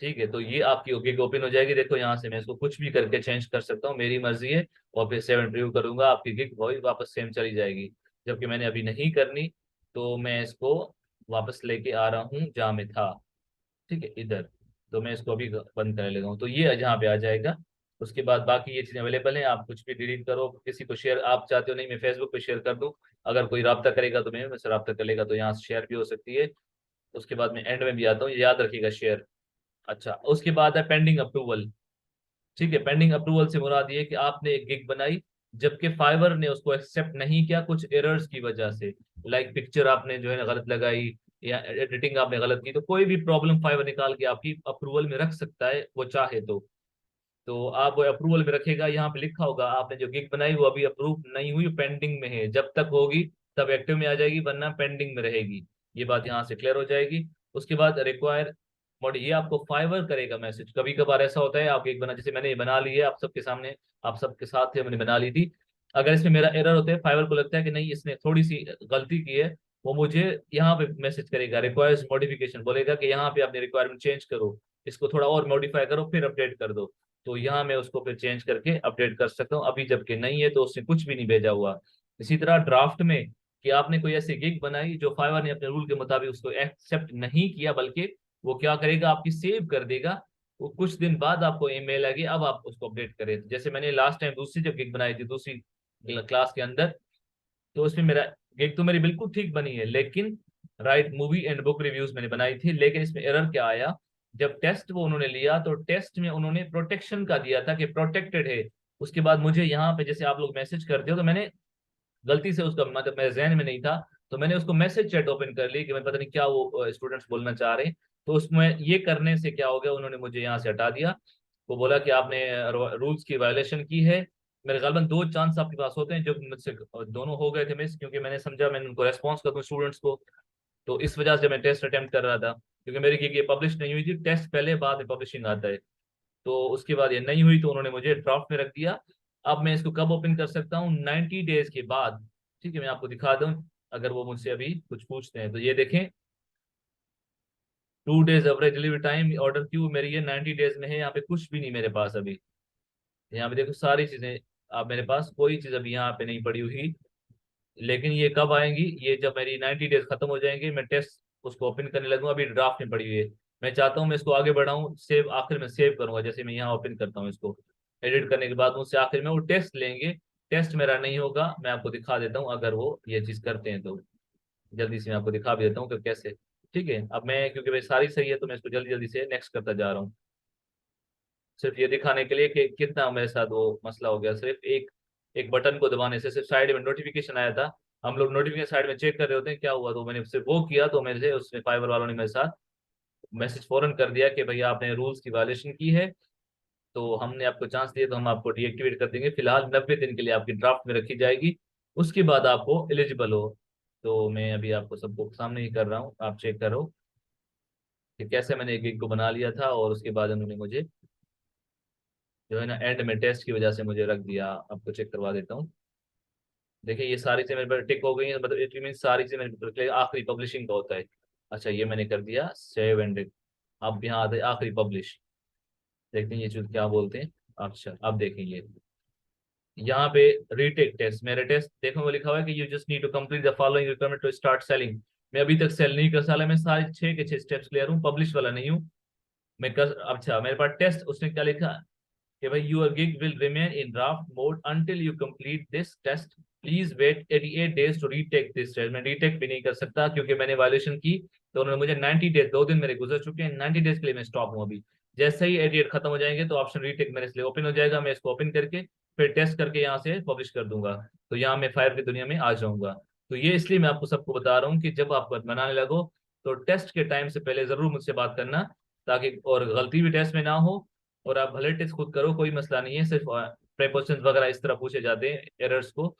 ठीक है, तो ये आपकी गिग ओपन हो जाएगी। देखो यहाँ से मैं इसको कुछ भी करके चेंज कर सकता हूँ, मेरी मर्जी है। और फिर सेव इंटरव्यू करूंगा, आपकी गिग वही वापस सेम चली जाएगी। जबकि मैंने अभी नहीं करनी, तो मैं इसको वापस लेके आ रहा हूँ जहाँ मैं था, ठीक है, इधर। तो मैं इसको अभी बंद करने लगा हूँ, तो ये जहाँ पे आ जाएगा। उसके बाद बाकी ये चीज़ें अवेलेबल हैं, आप कुछ भी डिलीट करो, किसी को शेयर आप चाहते हो, नहीं मैं फेसबुक पे शेयर कर दूँ, अगर कोई रब्ता करेगा तो मैं मुझसे रब्ता कर लेगा, तो यहाँ से शेयर भी हो सकती है। उसके बाद मैं एंड में भी आता हूँ, याद रखिएगा शेयर। अच्छा, उसके बाद है पेंडिंग अप्रूवल। ठीक है, पेंडिंग अप्रूवल से मुराद ये है कि आपने एक गिग बनाई, जबकि फाइवर ने उसको एक्सेप्ट नहीं किया कुछ एरर्स की वजह से, लाइक पिक्चर आपने जो है ना गलत लगाई, या एडिटिंग आपने गलत की, तो कोई भी प्रॉब्लम फाइवर निकाल के आपकी अप्रूवल में रख सकता है वो चाहे तो आप वो अप्रूवल में रखेगा, यहाँ पे लिखा होगा आपने जो गिग बनाई वो अभी अप्रूव नहीं हुई, पेंडिंग में है, जब तक होगी तब एक्टिव में आ जाएगी, वरना पेंडिंग में रहेगी। ये बात यहाँ से क्लियर हो जाएगी। उसके बाद रिक्वायर मॉडल, ये आपको फाइवर करेगा मैसेज। कभी कभार ऐसा होता है आप एक बना, जैसे मैंने ये बना ली है आप सबके सामने, आप सबके साथ थे, मैंने बना ली थी, अगर इसमें मेरा एरर होता है, फाइवर को लगता है कि नहीं इसने थोड़ी सी गलती की है, वो मुझे यहाँ पे मैसेज करेगा, रिक्वायर्स मॉडिफिकेशन, बोलेगा कि यहाँ पे अपनी रिक्वायरमेंट चेंज करो, इसको थोड़ा और मॉडिफाई करो, फिर अपडेट कर दो। तो यहाँ मैं उसको फिर चेंज करके अपडेट कर सकता हूँ, अभी जबकि नहीं है तो उसने कुछ भी नहीं भेजा हुआ। इसी तरह ड्राफ्ट में, कि आपने कोई ऐसी गिग बनाई जो फाइवर ने अपने रूल के मुताबिक उसको एक्सेप्ट नहीं किया, बल्कि वो क्या करेगा आपकी सेव कर देगा, वो कुछ दिन बाद आपको ईमेल आएगी, अब आप उसको अपडेट करें। जैसे मैंने लास्ट टाइम दूसरी जब गिग बनाई थी दूसरी क्लास के अंदर, तो उसमें मेरा गिग तो मेरी बिल्कुल ठीक बनी है, लेकिन right movie and book reviews मैंने बनाई थी, लेकिन इसमें एरर क्या आया, जब टेस्ट वो उन्होंने लिया तो टेस्ट में उन्होंने प्रोटेक्शन का दिया था कि प्रोटेक्टेड है। उसके बाद मुझे यहाँ पे जैसे आप लोग मैसेज करते हो, तो मैंने गलती से उसका मतलब मेरे जहन में नहीं था, तो मैंने उसको मैसेज चैट ओपन कर ली कि मैं पता नहीं क्या वो स्टूडेंट्स बोलना चाह रहे हैं। तो उसमें ये करने से क्या हो गया, उन्होंने मुझे यहाँ से हटा दिया। वो बोला कि आपने रूल्स की वायलेशन की है। मेरे ख्याल 2 चांस आपके पास होते हैं, जो मुझसे दोनों हो गए थे मिस, क्योंकि मैंने समझा मैंने उनको रेस्पॉन्स कर दूं स्टूडेंट्स को। तो इस वजह से मैं टेस्ट अटेम्प्ट कर रहा था, क्योंकि मेरी ये पब्लिश नहीं हुई थी, टेस्ट पहले बाद में पब्लिशिंग आता है। तो उसके बाद ये नहीं हुई तो उन्होंने मुझे ड्राफ्ट में रख दिया। अब मैं इसको कब ओपन कर सकता हूँ? 90 डेज के बाद। ठीक है, मैं आपको दिखा दूं, अगर वो मुझसे अभी कुछ पूछते हैं तो ये देखें। 2 days average delivery time, order Q मेरी ये 90 डेज में है। यहाँ पे कुछ भी नहीं मेरे पास अभी। यहाँ पे देखो सारी चीजें, अब मेरे पास कोई चीज अभी यहाँ पे नहीं पड़ी हुई। लेकिन ये कब आएंगी? ये जब मेरी 90 डेज खत्म हो जाएंगे, मैं टेस्ट उसको ओपन करने लगूंगा। अभी ड्राफ्ट में पड़ी हुई है। मैं चाहता हूँ मैं इसको आगे बढ़ाऊँ, सेव आखिर में सेव करूंगा। जैसे मैं यहाँ ओपन करता हूँ इसको, एडिट करने के बाद मुझसे आखिर में वो टेस्ट लेंगे। टेस्ट मेरा नहीं होगा, मैं आपको दिखा देता हूँ अगर वो ये चीज करते हैं तो। जल्दी से मैं आपको दिखा भी देता हूँ कि कैसे। ठीक है, अब मैं क्योंकि भाई सारी सही है तो मैं इसको जल्दी जल्दी से नेक्स्ट करता जा रहा हूँ। सिर्फ ये दिखाने के लिए कि कितना मेरे साथ वो मसला हो गया। सिर्फ एक एक बटन को दबाने से सिर्फ साइड में नोटिफिकेशन आया था। हम लोग नोटिफिकेशन साइड में चेक कर रहे होते हैं क्या हुआ, तो मैंने सिर्फ वो किया तो मेरे से उसने फाइबर वालों ने मेरे साथ मैसेज फौरन कर दिया कि भैया आपने रूल्स की वायलेशन की है। तो हमने आपको चांस दिया तो हम आपको डीएक्टिवेट कर देंगे। फिलहाल 90 दिन के लिए आपकी ड्राफ्ट में रखी जाएगी, उसके बाद आपको एलिजिबल हो। तो मैं अभी आपको सबको सामने ही कर रहा हूँ, आप चेक करो कि कैसे मैंने एक गिग को बना लिया था। और उसके बाद उन्होंने मुझे जो है ना एंड में टेस्ट की वजह से मुझे रख दिया। आपको चेक करवा देता हूँ। देखिए ये सारी चीजें मेरे पर टिक हो गई हैं, मतलब इट मीन सारी चीजें मेरे पर आखिरी पब्लिशिंग का होता है। अच्छा ये मैंने कर दिया सेव एंड। अब यहाँ आता है आखिरी पब्लिश। देखते हैं ये चीज क्या बोलते हैं। अच्छा अब देखें ये यहाँ पे रीटेक टेस्ट, मेरे टेस्ट देखो वो लिखा हुआ है कि you just need to complete the following requirement to start selling. मैं अभी तक सेल नहीं कर साला, मैं सारे 6 के 6 स्टेप्स क्लियर हूँ, पब्लिश वाला नहीं हूँ मैं कर। अच्छा मेरे पास टेस्ट उसने क्या लिखा कि भाई your gig will remain in draft mode until you complete this test, please wait 88 days to retake this test. मैं रीटेक भी नहीं कर सकता क्योंकि मैंने वायलेशन की। तो उन्होंने मुझे 90 डेज, 2 दिन मेरे गुजर चुके हैं, 90 डेज के लिए मैं स्टॉप हूँ अभी। जैसे ही 88 खत्म हो जाएंगे तो ऑप्शन रीटेक मेरे इसलिए ओपन हो जाएगा। मैं इसको ओपन करके फिर टेस्ट करके यहाँ से पब्लिश कर दूंगा। तो यहाँ मैं फायर की दुनिया में आ जाऊंगा। तो ये इसलिए मैं आपको सबको बता रहा हूँ कि जब आप बनाने लगो तो टेस्ट के टाइम से पहले जरूर मुझसे बात करना, ताकि और गलती भी टेस्ट में ना हो। और आप भले टेस्ट खुद करो, कोई मसला नहीं है, सिर्फ प्रेपोजिशंस वगैरह इस तरह पूछे जाते हैं एरर्स को।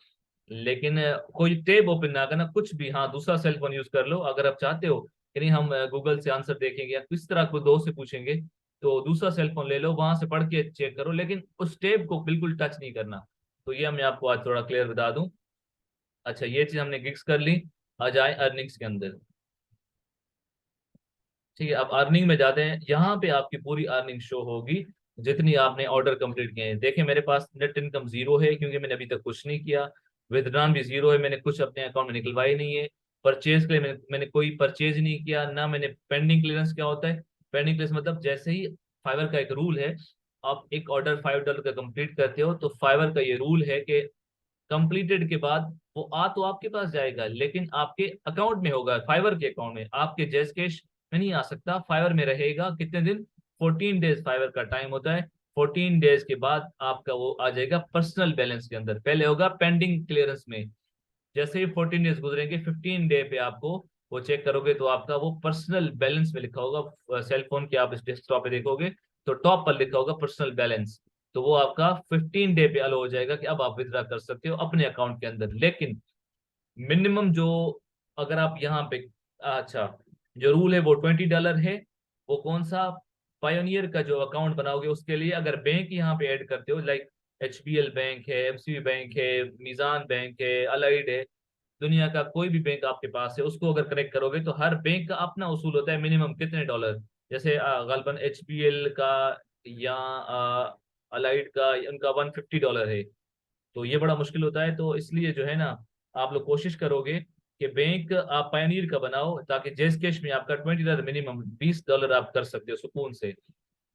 लेकिन कोई टेब ओपन ना करना कुछ भी। हाँ दूसरा सेल फोन यूज कर लो अगर आप चाहते हो कि नहीं हम गूगल से आंसर देखेंगे या किस तरह को दोस्त से पूछेंगे, तो दूसरा सेल फोन ले लो, वहां से पढ़ के चेक करो, लेकिन उस टेब को बिल्कुल टच नहीं करना। तो ये मैं आपको आज थोड़ा क्लियर बता दूं। अच्छा ये चीज हमने गिग्स कर ली। आ जाए अर्निंग्स के अंदर। ठीक है, अब अर्निंग में जाते हैं। यहाँ पे आपकी पूरी अर्निंग शो होगी जितनी आपने ऑर्डर कंप्लीट किए हैं। देखिए मेरे पास नेट इनकम जीरो है क्योंकि मैंने अभी तक कुछ नहीं किया। विदड्रॉन भी जीरो है, मैंने कुछ अपने अकाउंट में निकलवाई नहीं है। परचेज के लिए मैंने कोई परचेज नहीं किया ना। मैंने पेंडिंग क्लियरेंस क्या होता है? पेंडिंग क्लियरेंस मतलब जैसे ही फाइवर का एक रूल है, आप एक ऑर्डर $5 का कंप्लीट करते हो तो फाइवर का ये रूल है कि कंप्लीटेड के बाद वो आ तो आपके पास जाएगा लेकिन आपके अकाउंट में होगा, फाइवर के अकाउंट में, आपके जैस कैश में नहीं आ सकता। फाइवर में रहेगा कितने दिन? 14 डेज फाइवर का टाइम होता है। 14 डेज के बाद आपका वो आ जाएगा पर्सनल बैलेंस के अंदर। पहले होगा पेंडिंग क्लियरेंस में, जैसे ही 14 डेज गुजरेंगे 15 डे पे आपको वो चेक करोगे तो आपका वो पर्सनल बैलेंस में लिखा होगा। सेल फोन के आप इस डेस्कटॉप पे देखोगे तो टॉप पर लिखा होगा पर्सनल बैलेंस। तो वो आपका 15 डे पे अलो हो जाएगा कि अब आप विड्रा कर सकते हो अपने अकाउंट के अंदर। लेकिन मिनिमम जो, अगर आप यहाँ पे, अच्छा जो रूल है वो $20 है। वो कौन सा? पायोनियर का जो अकाउंट बनाओगे उसके लिए। अगर बैंक यहाँ पे ऐड करते हो लाइक HBL बैंक है, MCB बैंक है, मीजान बैंक है, अलाइड है, दुनिया का कोई भी बैंक आपके पास है, उसको अगर कनेक्ट करोगे तो हर बैंक का अपना उसूल होता है मिनिमम कितने डॉलर। जैसे गलबन HBL का या अलाइड का उनका $150 है। तो ये बड़ा मुश्किल होता है। तो इसलिए जो है ना, आप लोग कोशिश करोगे कि बैंक आप पायनीर का बनाओ ताकि जेस कैश में आपका $20 मिनिमम $20 आप कर सकते हो सुकून से।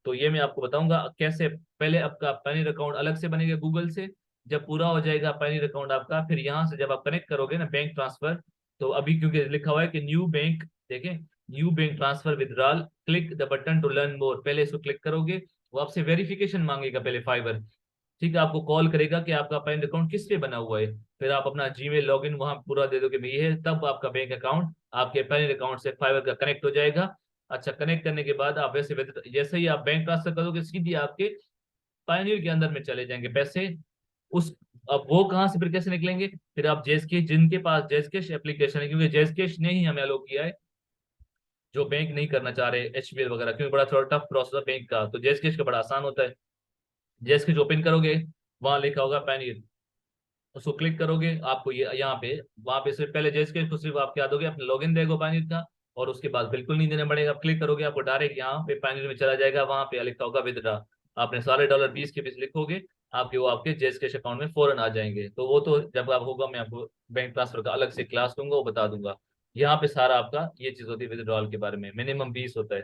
तो ये मैं आपको बताऊंगा कैसे। पहले आपका पायनीर अकाउंट अलग से बनेगा गूगल से। जब पूरा हो जाएगा पायनीर अकाउंट आपका, फिर यहाँ से जब आप कनेक्ट करोगे ना बैंक ट्रांसफर, तो अभी क्योंकि लिखा हुआ है कि न्यू बैंक, देखें new bank transfer withdrawal, click the button to learn more, पहले इसको क्लिक करोगे। वो आपसे वेरिफिकेशन मांगेगा पहले फाइवर। ठीक है, आपको कॉल करेगा कि आपका बैंक अकाउंट किस पे बना हुआ है। फिर आप अपना जीमेल लॉगिन वहां पूरा दे दोगे भाई है, तब आपका बैंक अकाउंट आपके बैंक अकाउंट से फाइवर का कनेक्ट हो जाएगा। अच्छा, कनेक्ट करने के बाद आप वैसे जैसे ही आप बैंक ट्रांसफर करोगे सीधे आपके पायनियर के अंदर में चले जाएंगे पैसे। उस अब वो कहाँ से फिर कैसे निकलेंगे? फिर आप जैसके, जिनके पास जैसकैश एप्लीकेशन है, क्योंकि जैसकैश ने ही हमें अलो किया है, जो बैंक नहीं करना चाह रहे एचबीएल वगैरह, क्योंकि बड़ा थोड़ा टफ प्रोसेस है बैंक का, तो जैसकैश का बड़ा आसान होता है। जैसकैश ओपन करोगे, वहां लिखा होगा पायनियर, उसको क्लिक करोगे, आपको ये यहाँ पे, वहां पे सिर्फ पहले जैसकैश को सिर्फ आप क्या दोगे, अपना लॉगिन देगा पायनियर का, और उसके बाद बिल्कुल नहीं देना पड़ेगा। आप क्लिक करोगे, आपको डायरेक्ट यहाँ पे पायनियर में चला जाएगा, वहां पे लिखा होगा विदड्रा। आपने सारे डॉलर 20 के पीस लिखोगे, आपके वो आपके जैसकैश अकाउंट में फौरन आ जाएंगे। तो वो तो जब आप होगा, मैं आपको बैंक ट्रांसफर का अलग से क्लास दूंगा, वो बता दूंगा। यहाँ पे सारा आपका ये चीज होती है विदड्रॉल के बारे में, मिनिमम 20 होता है।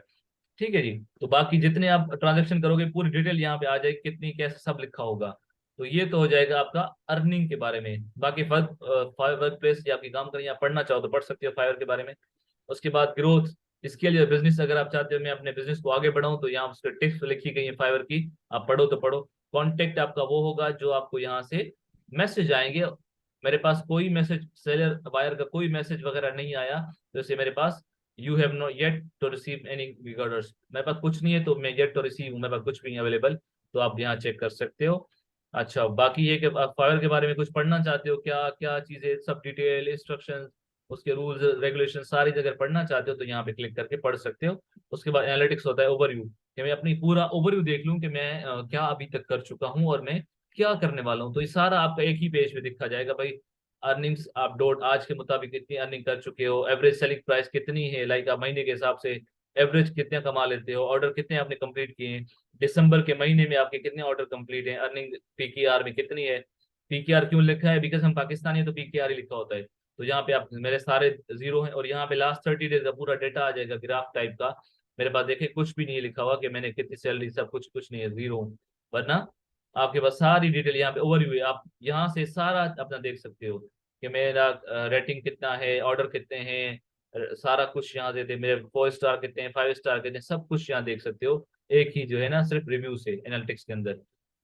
ठीक है जी। तो बाकी जितने आप ट्रांजेक्शन करोगे पूरी डिटेल यहाँ पे आ जाएगी, कितनी कैसे सब लिखा होगा। तो ये तो हो जाएगा आपका अर्निंग के बारे में। बाकी वर्क प्लेस या आपकी काम करें या पढ़ना चाहो तो पढ़ सकते हो फाइवर के बारे में। उसके बाद ग्रोथ, इसके लिए बिजनेस अगर आप चाहते हो मैं अपने बिजनेस को आगे बढ़ाऊं, तो यहाँ उसके टिप्स लिखी गई है फाइवर की, आप पढ़ो तो पढ़ो। कॉन्टेक्ट आपका वो होगा जो आपको यहाँ से मैसेज आएंगे। मेरे पास कोई मैसेज सेलर बायर का कोई मैसेज वगैरह नहीं आया, जैसे मेरे पास you have not yet to receive any orders, मेरे पास कुछ नहीं है, तो मैं येट टू रिसीव हूँ, मेरे पास कुछ भी नहीं अवेलेबल। तो आप यहाँ चेक कर सकते हो। अच्छा, बाकी ये कि आप फाइवर के बारे में कुछ पढ़ना चाहते हो, क्या क्या चीजें, सब डिटेल इंस्ट्रक्शन, उसके रूल्स रेगुलेशन सारी जगह पढ़ना चाहते हो, तो यहाँ पे क्लिक करके पढ़ सकते हो। उसके बाद एनालिटिक्स होता है, ओवरव्यू, कि मैं अपनी पूरा ओवरव्यू देख लूँ कि मैं क्या अभी तक कर चुका हूँ और मैं क्या करने वाला हूँ। तो ये सारा आपका एक ही पेज पे दिखा जाएगा भाई। अर्निंग्स आप डॉट आज के मुताबिक कितनी अर्निंग कर चुके हो, एवरेज सेलिंग प्राइस कितनी है, लाइक आप महीने के हिसाब से एवरेज कितने कमा लेते हो, ऑर्डर कितने आपने कंप्लीट किए हैं, दिसंबर के महीने में आपके कितने ऑर्डर कंप्लीट हैं, अर्निंग पीकेआर में कितनी है। पीकेआर क्यों लिखा है? बिकॉज हम पाकिस्तानी है, तो पीकेआर ही लिखा होता है। तो यहाँ पे आप मेरे सारे जीरो हैं, और यहाँ पे लास्ट 30 डेज का पूरा डेटा आ जाएगा ग्राफ टाइप का। मेरे पास देखे कुछ भी नहीं है लिखा हुआ कि मैंने कितनी सैलरी, सब कुछ कुछ नहीं है, जीरो। वरना आपके पास सारी डिटेल यहाँ पे ओवरव्यू है, आप यहाँ से सारा अपना देख सकते हो कि मेरा रेटिंग कितना है, ऑर्डर कितने हैं, सारा कुछ यहाँ से दे, मेरे 4 स्टार कितने हैं, 5 स्टार कितने हैं, सब कुछ यहाँ देख सकते हो। एक ही जो है ना, सिर्फ रिव्यू से एनालिटिक्स के अंदर।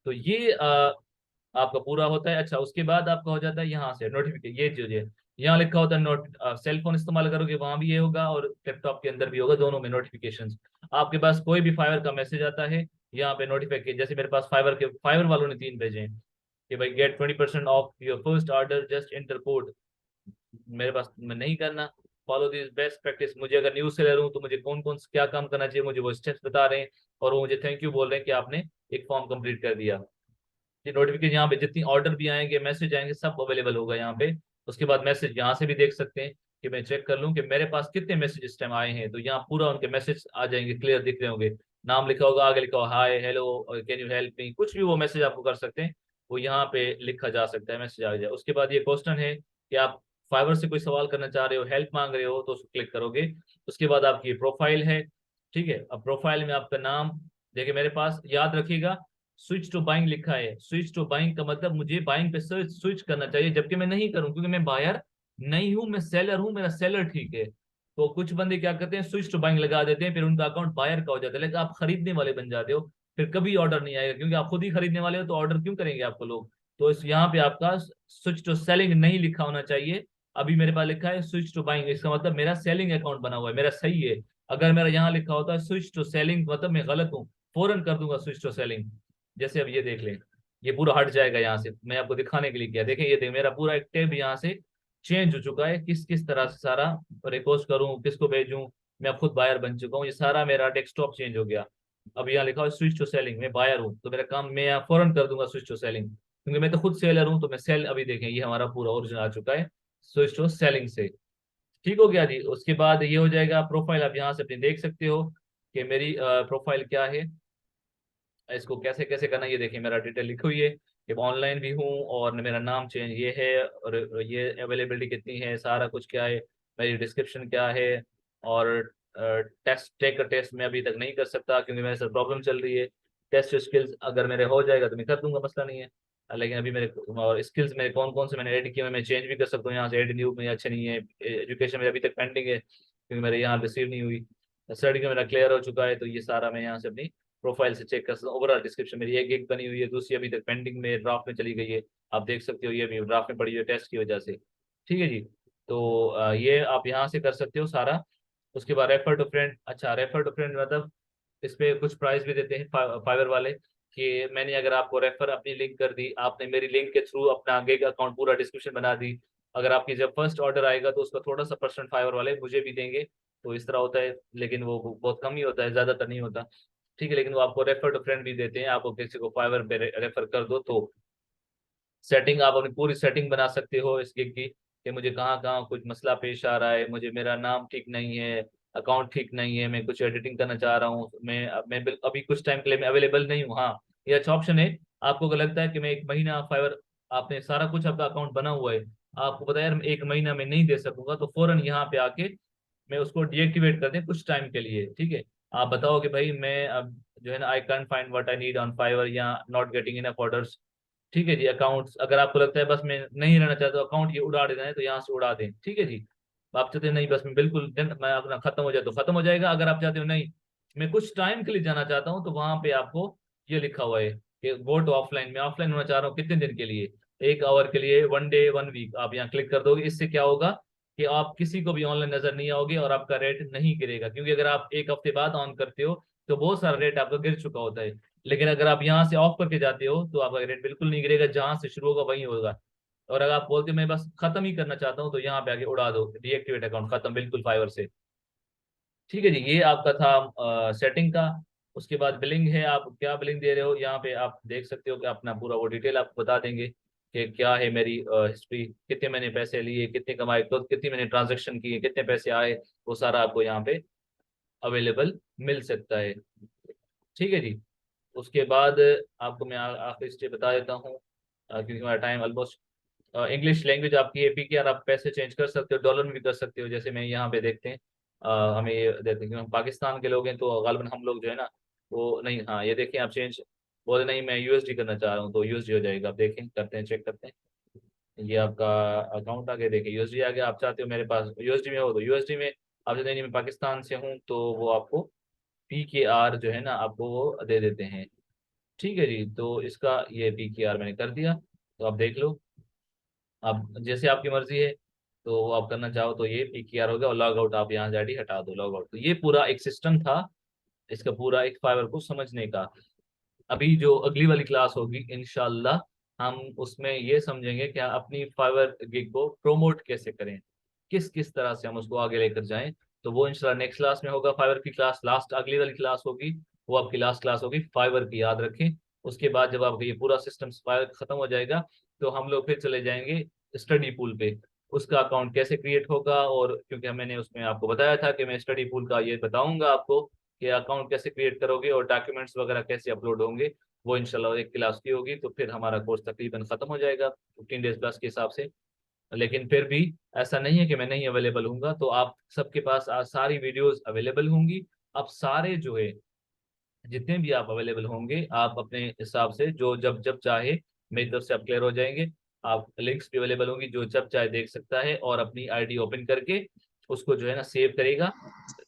तो ये आपका पूरा होता है। अच्छा, उसके बाद आपका हो जाता है यहाँ से नोटिफिकेशन, ये जो है यहाँ लिखा होता है नोट, सेल फोन इस्तेमाल करोगे वहां भी ये होगा, और लैपटॉप के अंदर भी होगा, दोनों में नोटिफिकेशंस। आपके पास कोई भी फाइवर का मैसेज आता है, यहाँ पे नोटिफिकेशन, जैसे मेरे पास फाइवर वालों ने 3 भेजे हैं कि भाई get 20% off your first order, just enter code. मेरे पास, मैं नहीं करना। फॉलो दिस बेस्ट प्रैक्टिस, मुझे अगर न्यूज सेलर हूँ तो मुझे कौन कौन क्या काम करना चाहिए, मुझे वो स्टेप्स बता रहे हैं, और वो मुझे थैंक यू बोल रहे हैं कि आपने एक फॉर्म कंप्लीट कर दिया। ये नोटिफिकेशन यहाँ पे जितनी ऑर्डर भी आएंगे, मैसेज आएंगे, सब अवेलेबल होगा यहाँ पे। उसके बाद मैसेज यहाँ से भी देख सकते हैं कि मैं चेक कर लूँ कि मेरे पास कितने मैसेज इस टाइम आए हैं, तो यहाँ पूरा उनके मैसेज आ जाएंगे, क्लियर दिख रहे होंगे। नाम लिखा होगा, आगे लिखा होगा hi hello can you help me, कुछ भी वो मैसेज आपको कर सकते हैं, वो यहाँ पे लिखा जा सकता है, मैसेज आ जाए। उसके बाद ये क्वेश्चन है कि आप फाइवर से कोई सवाल करना चाह रहे हो, हेल्प मांग रहे हो, तो उसको क्लिक करोगे। उसके बाद आपकी प्रोफाइल है। ठीक है, अब प्रोफाइल में आपका नाम, देखिए मेरे पास, याद रखिएगा, स्विच टू बाइंग लिखा है। स्विच टू बाइंग का मतलब मुझे बाइंग पे स्विच करना चाहिए, जबकि मैं नहीं करूं, क्योंकि मैं बायर नहीं हूं, मैं सेलर हूं, मेरा सेलर ठीक है। तो कुछ बंदे क्या करते हैं, स्विच टू बाइंग लगा देते हैं, फिर उनका अकाउंट बायर का हो जाता है, लेकिन आप खरीदने वाले बन जाते हो, फिर कभी ऑर्डर नहीं आएगा, क्योंकि आप खुद ही खरीदने वाले हो, तो ऑर्डर क्यों करेंगे आपको लोग। तो इस यहाँ पे आपका स्विच टू सेलिंग नहीं लिखा होना चाहिए। अभी मेरे पास लिखा है स्विच टू बाइंग, इसका मतलब मेरा सेलिंग अकाउंट बना हुआ है, मेरा सही है। अगर मेरा यहाँ लिखा होता है स्विच टू सेलिंग, मतलब मैं गलत हूँ, फौरन कर दूंगा स्विच टू सेलिंग। जैसे अब ये देख लें, ये पूरा हट जाएगा यहाँ से, मैं आपको दिखाने के लिए किया, देखें ये देख, मेरा पूरा एक टैब यहाँ से चेंज हो चुका है, किस किस तरह से सारा रिक्वेस्ट करूँ, किसको भेजूँ। मैं अब खुद बायर बन चुका हूँ, ये सारा मेरा डेस्कटॉप चेंज हो गया। अब यहाँ लिखा हुआ स्विच टू सेलिंग, मैं बायर हूँ, तो मेरा काम मैं यहाँ फौरन कर दूंगा स्विच टू सेलिंग, क्योंकि मैं तो खुद सेलर हूँ, तो मैं सेल, अभी देखें ये हमारा पूरा ओरिजिन आ चुका है स्विच टू सेलिंग से। ठीक हो गया जी। उसके बाद ये हो जाएगा प्रोफाइल, आप यहाँ से अपनी देख सकते हो कि मेरी प्रोफाइल क्या है, इसको कैसे कैसे करना है। ये देखिए मेरा डिटेल लिखी हुई है कि ऑनलाइन भी हूँ, और मेरा नाम चेंज ये है, और ये अवेलेबिलिटी कितनी है, सारा कुछ क्या है, मेरी डिस्क्रिप्शन क्या है। और टेस्ट टेक टेस्ट मैं अभी तक नहीं कर सकता, क्योंकि मेरे साथ प्रॉब्लम चल रही है। टेस्ट स्किल्स अगर मेरे हो जाएगा तो मैं कर दूंगा, मसला नहीं है। लेकिन अभी मेरे और स्किल्स मेरे कौन कौन से मैंने ऐड किए हैं, मैं चेंज भी कर सकता हूँ यहाँ से, ऐड न्यू में अच्छे नहीं है। एजुकेशन में अभी तक पेंडिंग है, क्योंकि मेरे यहाँ रिसीव नहीं हुई। सर्टिफिकेट मेरा क्लियर हो चुका है, तो ये सारा मैं यहाँ से अपनी प्रोफाइल से चेक कर सकता हूँ। ओवरऑल डिस्क्रिप्शन मेरी एक गिग बनी हुई है, दूसरी अभी तक पेंडिंग में ड्राफ्ट में चली गई है, आप देख सकते हो, ये भी ड्राफ्ट में पड़ी हुई है टेस्ट की वजह से। ठीक है जी। तो ये आप यहाँ से कर सकते हो सारा। उसके बाद रेफर टू फ्रेंड। अच्छा, रेफर टू फ्रेंड मतलब इस पे कुछ प्राइस भी देते हैं फाइवर वाले, कि मैंने अगर आपको रेफर अपनी लिंक कर दी, आपने मेरी लिंक के थ्रू अपना गिग अकाउंट पूरा डिस्क्रिप्शन बना दी, अगर आपकी जब फर्स्ट ऑर्डर आएगा तो उसका थोड़ा सा परसेंट फाइवर वाले मुझे भी देंगे। तो इस तरह होता है, लेकिन वो बहुत कम ही होता है, ज्यादातर नहीं होता। ठीक है, लेकिन वो आपको रेफर टू फ्रेंड भी देते हैं, आपको किसी को फाइवर पे रेफर कर दो तो सेटिंग, आप अपनी पूरी सेटिंग बना सकते हो इस गिग की, कि मुझे कहाँ कहाँ कुछ मसला पेश आ रहा है, मुझे मेरा नाम ठीक नहीं है, अकाउंट ठीक नहीं है, मैं कुछ एडिटिंग करना चाह रहा हूँ, अभी कुछ टाइम के लिए मैं अवेलेबल नहीं हूँ। हाँ, ये अच्छा ऑप्शन है। आपको अगर लगता है कि मैं एक महीना फाइवर, आपने सारा कुछ आपका अकाउंट बना हुआ है, आपको पता है यार मैं एक महीना में नहीं दे सकूंगा, तो फौरन यहाँ पे आके मैं उसको डीएक्टिवेट कर दें कुछ टाइम के लिए। ठीक है, आप बताओ कि भाई मैं अब जो है ना, I can't find what I need on Fiverr, या नॉट गेटिंग इनफ ऑर्डर्स। ठीक है जी, अकाउंट्स अगर आपको लगता है बस मैं नहीं रहना चाहता, अकाउंट ये उड़ा देना है तो यहाँ से उड़ा दें। ठीक है जी, आप चाहते हैं नहीं बस मैं बिल्कुल मैं अपना खत्म हो जाए तो खत्म हो जाएगा, अगर आप चाहते हो नहीं मैं कुछ टाइम के लिए जाना चाहता हूँ, तो वहां पे आपको ये लिखा हुआ है कि गो टू ऑफलाइन, मैं ऑफलाइन होना चाह रहा हूँ कितने दिन के लिए, 1 आवर के लिए, 1 डे, 1 वीक, आप यहाँ क्लिक कर दोगे। इससे क्या होगा कि आप किसी को भी ऑनलाइन नजर नहीं आओगे और आपका रेट नहीं गिरेगा, क्योंकि अगर आप एक हफ्ते बाद ऑन करते हो तो बहुत सारा रेट आपका गिर चुका होता है। लेकिन अगर आप यहाँ से ऑफ करके जाते हो तो आपका रेट बिल्कुल नहीं गिरेगा, जहां से शुरू होगा वहीं होगा। और अगर आप बोलते हो मैं बस खत्म ही करना चाहता हूँ, तो यहाँ पे आगे उड़ा दो, डीएक्टिवेट अकाउंट, खत्म बिल्कुल फाइवर से। ठीक है जी, ये आपका था सेटिंग का। उसके बाद बिलिंग है, आप क्या बिलिंग दे रहे हो, यहाँ पे आप देख सकते हो कि अपना पूरा वो डिटेल आपको बता देंगे कि क्या है मेरी हिस्ट्री, कितने मैंने पैसे लिए, कितने कमाए, तो कितनी मैंने ट्रांजेक्शन किए, कितने पैसे आए, वो सारा आपको यहाँ पे अवेलेबल मिल सकता है। ठीक है जी। उसके बाद आपको मैं आखिरी स्टेप बता देता हूँ, क्योंकि हमारा टाइम ऑलमोस्ट। इंग्लिश लैंग्वेज आपकी है पीकेआर, आप पैसे चेंज कर सकते हो, डॉलर में भी कर सकते हो, जैसे मैं यहाँ पे देखते हैं। हमें ये देखते हैं कि हम पाकिस्तान के लोग हैं, तो गालिबन हम लोग जो है ना, वो नहीं, हाँ ये देखें आप चेंज, बोले नहीं मैं यूएसडी करना चाह रहा हूँ, तो यूएसडी हो जाएगा। आप देखें, करते हैं, चेक करते हैं। ये आपका अकाउंट आगे देखें, यूएसडी आ गया, आप चाहते हो मेरे पास यूएसडी में हो तो यूएसडी में, आप चाहते हैं नहीं मैं पाकिस्तान से हूँ, तो वो आपको पीकेआर जो है ना आपको वो दे देते हैं। ठीक है जी, तो इसका ये पीकेआर मैंने कर दिया, तो आप देख लो, आप जैसे आपकी मर्जी है, तो वो आप करना चाहो तो ये पीकेआर हो गया, और लॉग आउट आप यहाँ से आईडी हटा दो, लॉग आउट। तो ये पूरा एक सिस्टम था इसका, पूरा एक फाइवर को समझने का। अभी जो अगली वाली क्लास होगी इंशाल्लाह, हम उसमें ये समझेंगे कि अपनी फाइवर गिग को प्रमोट कैसे करें, किस किस तरह से हम उसको आगे लेकर जाएं। तो वो इंशाल्लाह नेक्स्ट क्लास में होगा, फाइवर की क्लास लास्ट अगली वाली क्लास होगी, वो आपकी लास्ट क्लास होगी फाइवर की, याद रखें। उसके बाद जब आपका ये पूरा सिस्टम फाइवर खत्म हो जाएगा, तो हम लोग फिर चले जाएंगे स्टडी पूल पे, उसका अकाउंट कैसे क्रिएट होगा। और क्योंकि मैंने उसमें आपको बताया था कि मैं स्टडी पूल का ये बताऊंगा आपको कि अकाउंट कैसे क्रिएट करोगे और डॉक्यूमेंट्स वगैरह कैसे अपलोड होंगे, वो इंशाल्लाह एक क्लास की होगी, तो फिर हमारा कोर्स तकरीबन खत्म हो जाएगा 15 डेज प्लस के हिसाब से। लेकिन फिर भी ऐसा नहीं है कि मैं नहीं अवेलेबल हूँगा, तो आप सबके पास आज सारी वीडियोस अवेलेबल होंगी। आप सारे जो है जितने भी आप अवेलेबल होंगे, आप अपने हिसाब से जो जब जब चाहे मेरी तरफ से आप क्लियर हो जाएंगे। आप लिंक्स भी अवेलेबल होंगी, जो जब चाहे देख सकता है, और अपनी आईडी ओपन करके उसको जो है ना सेव करेगा।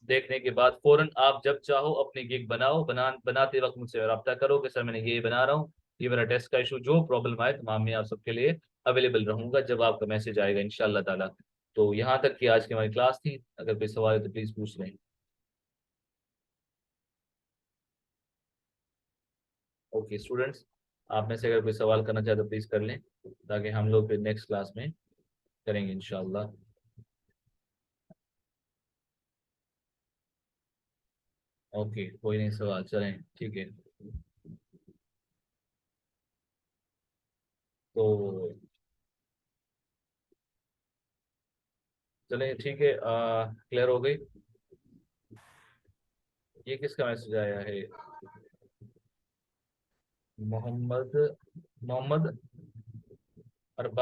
देखने के बाद फौरन आप जब चाहो अपनी गिग बनाओ, बनाते वक्त मुझसे रब्ता करो कि सर मैंने ये बना रहा हूँ, ये मेरा टेस्ट का इशू, जो प्रॉब्लम आए तमाम मैं आप सबके लिए अवेलेबल रहूंगा जब आपका मैसेज आएगा इंशाल्लाह ताला। तो यहाँ तक कि आज की हमारी क्लास थी, अगर कोई सवाल है तो प्लीज पूछ लें। ओके स्टूडेंट्स, आप में से अगर कोई सवाल करना चाहे तो प्लीज कर लें, ताकि हम लोग फिर नेक्स्ट क्लास में करेंगे इंशाल्लाह। ओके, कोई नहीं सवाल, चलें ठीक है। तो चलें ठीक है, क्लियर हो गई। ये किसका मैसेज आया है? मोहम्मद, मोहम्मद अरबाज।